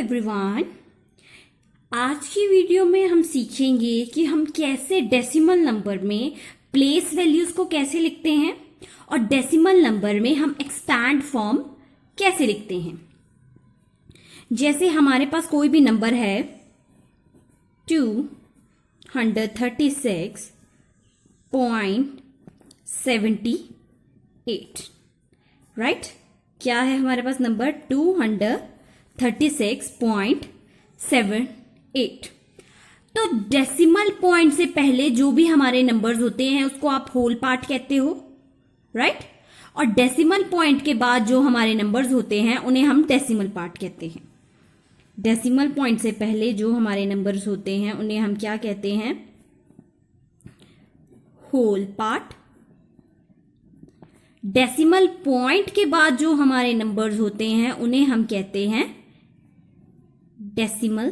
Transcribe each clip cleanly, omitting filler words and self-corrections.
Everyone, आज की video में हम सीखेंगे कि हम कैसे डेसिमल नंबर में प्लेस वैल्यूज को कैसे लिखते हैं और डेसिमल नंबर में हम एक्सपैंड फॉर्म कैसे लिखते हैं। जैसे हमारे पास कोई भी नंबर है 236.78, राइट। क्या है हमारे पास नंबर 236.78। तो डेसिमल पॉइंट से पहले जो भी हमारे नंबर्स होते हैं उसको आप होल पार्ट कहते हो, राइट। और डेसिमल पॉइंट के बाद जो हमारे नंबर्स होते हैं उन्हें हम डेसिमल पार्ट कहते हैं। डेसिमल पॉइंट से पहले जो हमारे नंबर्स होते हैं उन्हें हम क्या कहते हैं? Whole part. डेसिमल पॉइंट के बाद जो हमारे नंबर्स होते हैं उन्हें हम कहते हैं डेसिमल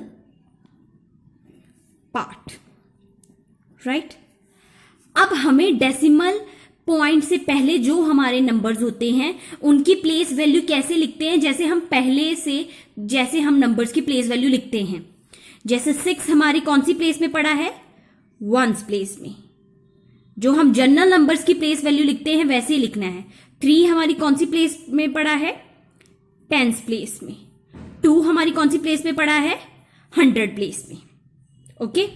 पार्ट, राइट। अब हमें डेसिमल पॉइंट से पहले जो हमारे नंबर्स होते हैं उनकी प्लेस वैल्यू कैसे लिखते हैं, जैसे हम नंबर्स की प्लेस वैल्यू लिखते हैं। जैसे 6 हमारी कौन सी प्लेस में पड़ा है? वंस प्लेस में। जो हम जनरल नंबर्स की प्लेस वैल्यू लिखते हैं वैसे ही लिखना है। 3 हमारी कौन सी प्लेस में पड़ा है? टेंस प्लेस में। 2 हमारी कौन सी प्लेस में पड़ा है? 100 प्लेस में। Okay.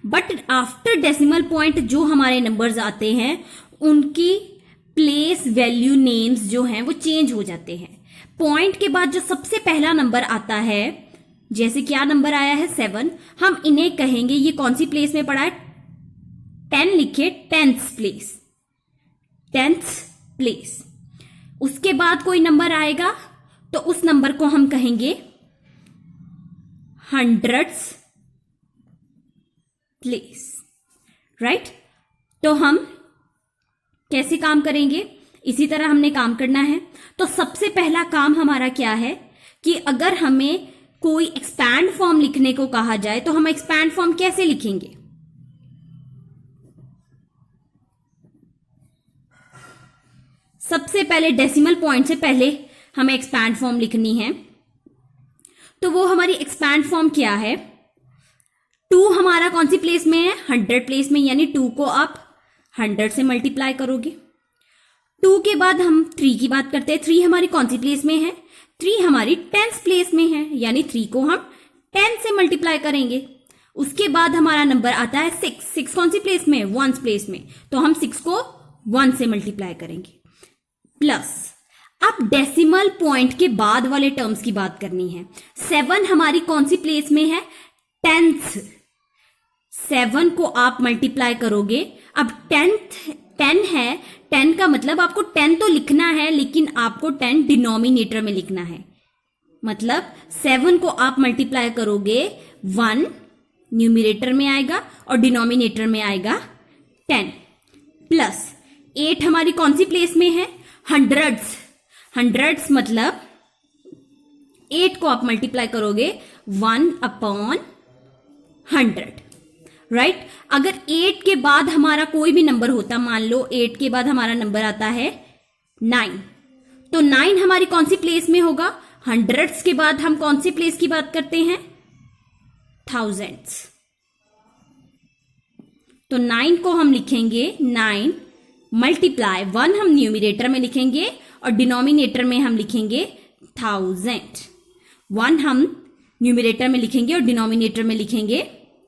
But after decimal point जो हमारे नंबर्स आते हैं उनकी प्लेस वैल्यू नेम्स जो हैं वो चेंज हो जाते हैं। पॉइंट के बाद जो सबसे पहला नंबर आता है, जैसे क्या नंबर आया है 7, हम इन्हें कहेंगे ये कौन सी प्लेस में पड़ा है? 10 लिखे, 10th प्लेस, 10th प्लेस। उसके बाद कोई नंबर आएगा तो उस नंबर को हम कहेंगे 100th प्लेस, राइट। तो हम कैसे काम करेंगे? इसी तरह हमने काम करना है। तो सबसे पहला काम हमारा क्या है कि अगर हमें कोई एक्सपैंड फॉर्म लिखने को कहा जाए तो हम एक्सपैंड फॉर्म कैसे लिखेंगे? सबसे पहले डेसिमल पॉइंट से पहले हमें एक्सपैंड फॉर्म लिखनी है। तो वो हमारी एक्सपैंड फॉर्म क्या है? 2 हमारा कौन सी प्लेस में है? 100 प्लेस में, यानी 2 को आप 100 से मल्टीप्लाई करोगे। 2 के बाद हम 3 की बात करते हैं। 3 हमारी कौन सी प्लेस में है? 3 हमारी 10th प्लेस में है, यानी 3 को हम 10 से मल्टीप्लाई करेंगे। उसके बाद हमारा नंबर आता है 6। 6 कौन सी प्लेस में? 1st प्लेस में, तो हम 6 को 1 से मल्टीप्लाई करेंगे। प्लस अब डेसिमल पॉइंट के बाद वाले टर्म्स की बात करनी है। 7 हमारी कौन सी प्लेस में है? 10th। 7 को आप मल्टीप्लाई करोगे। अब 10 है, 10 का मतलब आपको 10 तो लिखना है, लेकिन आपको 10 डिनोमिनेटर में लिखना है। मतलब 7 को आप मल्टीप्लाई करोगे, 1 न्यूमिनेटर में आएगा और डिनोमिनेटर में आएगा 10। प्लस 8 हमारी कौन सी प्लेस में है? 100th मतलब 8 को आप मल्टीप्लाई करोगे 1/100, राइट। अगर 8 के बाद हमारा कोई भी नंबर होता, मान लो 8 के बाद हमारा नंबर आता है 9, तो 9 हमारी कौन सी प्लेस में होगा? 100th के बाद हम कौन सी प्लेस की बात करते हैं? thousands। तो 9 को हम लिखेंगे 9 मल्टीप्लाई 1 हम न्यूमिनेटर में लिखेंगे और डिनोमिनेटर में हम लिखेंगे 1000। 1 हम न्यूमिनेटर में लिखेंगे और डिनोमिनेटर में लिखेंगे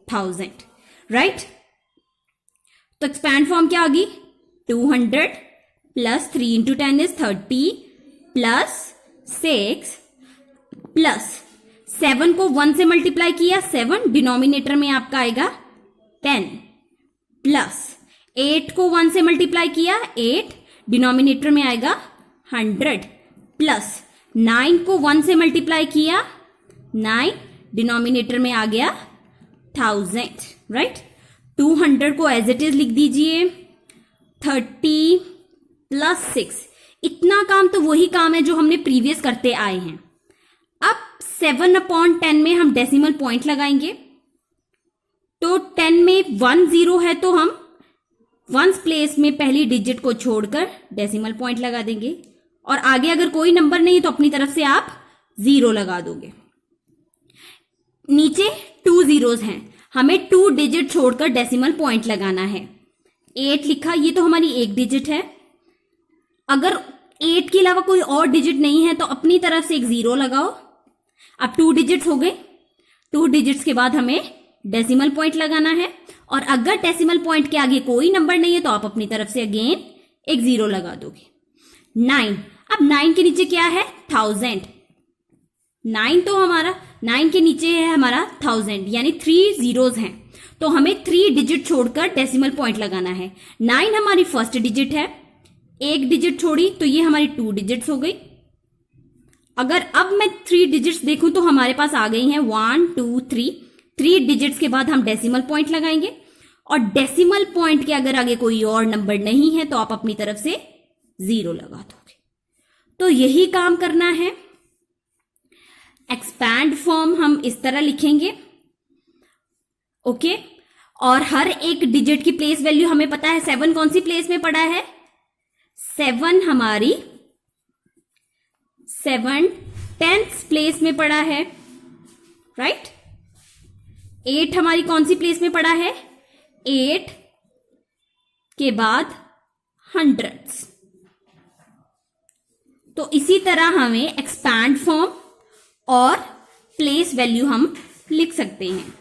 1000, राइट। तो एक्सपैंड फॉर्म क्या होगी? 200 plus 3 into 10 is 30 plus 6 plus 7 को 1 से मल्टीप्लाई किया, 7 डिनोमिनेटर में आपका आएगा 10 प्लस 8 को 1 से मल्टीप्लाई किया, 8 डिनोमिनेटर में आएगा 100 प्लस 9 को 1 से मल्टीप्लाई किया, 9 डिनोमिनेटर में आ गया 1000, राइट। 200 को एज इट इज लिख दीजिए। 30 प्लस 6, इतना काम तो वही काम है जो हमने प्रीवियस करते आए हैं। अब 7/10 में हम डेसिमल पॉइंट लगाएंगे। तो 10 में 1 0 है तो हम 1st प्लेस में पहली डिजिट को छोड़कर डेसिमल पॉइंट लगा देंगे। और आगे अगर कोई नंबर नहीं तो अपनी तरफ से आप 0 लगा दोगे। नीचे 2 जीरोस हैं, हमें 2 डिजिट छोड़कर डेसिमल पॉइंट लगाना है। 8 लिखा, ये तो हमारी एक डिजिट है। अगर 8 के अलावा कोई और डिजिट नहीं है तो अपनी तरफ से एक 0 लगाओ। अब 2 डिजिट्स हो गए, 2 डिजिट्स के बाद हमें डेसिमल पॉइंट लगाना है, और अगर डेसिमल पॉइंट के आगे कोई नंबर नहीं है तो आप अपनी तरफ से अगेन एक 0 लगा दोगे। 9, अब 9 के नीचे क्या है? 1000। 9 तो हमारा 9 के नीचे है हमारा 1000, यानी 3 जीरोस हैं, तो हमें 3 डिजिट छोड़कर डेसिमल पॉइंट लगाना है। 9 हमारी फर्स्ट डिजिट है, एक डिजिट छोड़ी तो ये हमारी 2 डिजिट्स हो गई। अगर अब मैं 3 डिजिट्स देखूं तो हमारे पास आ गई हैं 1 2 3। 3 डिजिट्स के बाद हम डेसिमल पॉइंट लगाएंगे, और डेसिमल पॉइंट के अगर आगे कोई और नंबर नहीं है तो आप अपनी तरफ से 0 लगा दोगे। तो यही काम करना है। एक्सपैंड फॉर्म हम इस तरह लिखेंगे, ओके। और हर एक डिजिट की प्लेस वैल्यू हमें पता है। 7 कौन सी प्लेस में पड़ा है? 7 हमारी 7 10th प्लेस में पड़ा है, राइट। 8 हमारी कौन सी प्लेस में पड़ा है? 8 के बाद हंड्रेड्स। तो इसी तरह हमें एक्सपैंड फॉर्म और प्लेस वैल्यू हम लिख सकते हैं।